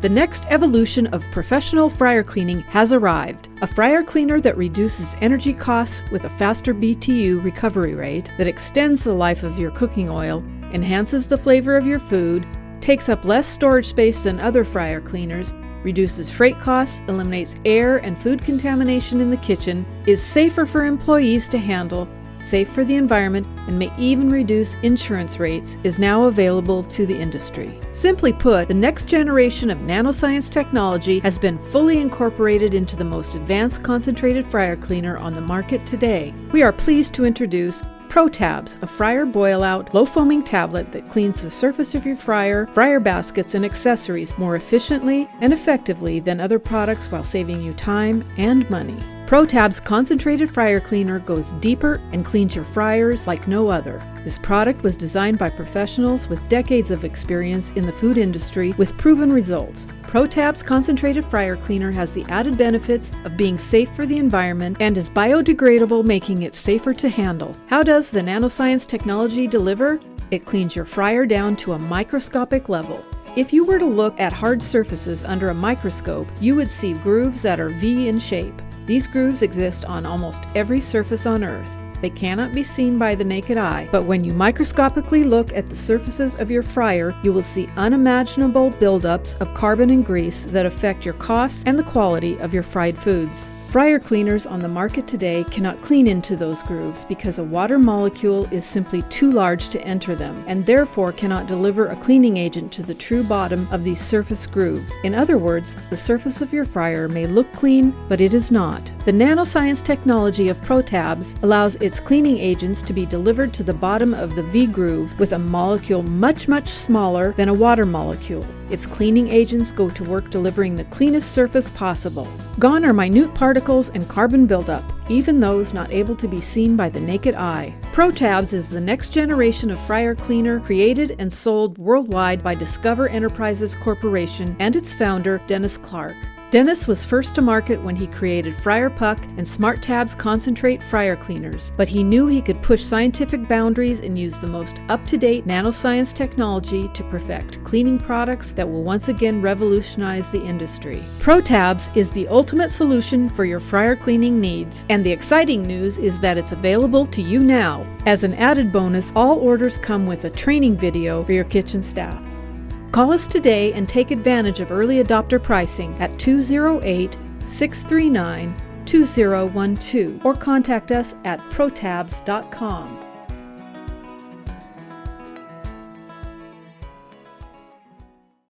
The next evolution of professional fryer cleaning has arrived. A fryer cleaner that reduces energy costs with a faster BTU recovery rate, that extends the life of your cooking oil, enhances the flavor of your food, takes up less storage space than other fryer cleaners, reduces freight costs, eliminates air and food contamination in the kitchen, is safer for employees to handle, safe for the environment, and may even reduce insurance rates, is now available to the industry. Simply put, the next generation of nanoscience technology has been fully incorporated into the most advanced concentrated fryer cleaner on the market today. We are pleased to introduce ProTabs, a fryer boil-out, low-foaming tablet that cleans the surface of your fryer, fryer baskets, and accessories more efficiently and effectively than other products while saving you time and money. ProTab's concentrated fryer cleaner goes deeper and cleans your fryers like no other. This product was designed by professionals with decades of experience in the food industry with proven results. ProTab's concentrated fryer cleaner has the added benefits of being safe for the environment and is biodegradable, making it safer to handle. How does the nanoscience technology deliver? It cleans your fryer down to a microscopic level. If you were to look at hard surfaces under a microscope, you would see grooves that are V in shape. These grooves exist on almost every surface on Earth. They cannot be seen by the naked eye, but when you microscopically look at the surfaces of your fryer, you will see unimaginable buildups of carbon and grease that affect your costs and the quality of your fried foods. Fryer cleaners on the market today cannot clean into those grooves because a water molecule is simply too large to enter them, and therefore cannot deliver a cleaning agent to the true bottom of these surface grooves. In other words, the surface of your fryer may look clean, but it is not. The nanoscience technology of ProTabs allows its cleaning agents to be delivered to the bottom of the V groove with a molecule much smaller than a water molecule. Its cleaning agents go to work delivering the cleanest surface possible. Gone are minute particles and carbon buildup, even those not able to be seen by the naked eye. ProTabs is the next generation of fryer cleaner created and sold worldwide by Discover Enterprises Corporation and its founder, Dennis Clark. Dennis was first to market when he created Fryer Puck and SmartTabs concentrate fryer cleaners, but he knew he could push scientific boundaries and use the most up-to-date nanoscience technology to perfect cleaning products that will once again revolutionize the industry. ProTabs is the ultimate solution for your fryer cleaning needs, and the exciting news is that it's available to you now. As an added bonus, all orders come with a training video for your kitchen staff. Call us today and take advantage of early adopter pricing at 208-639-2012 or contact us at protabs.com.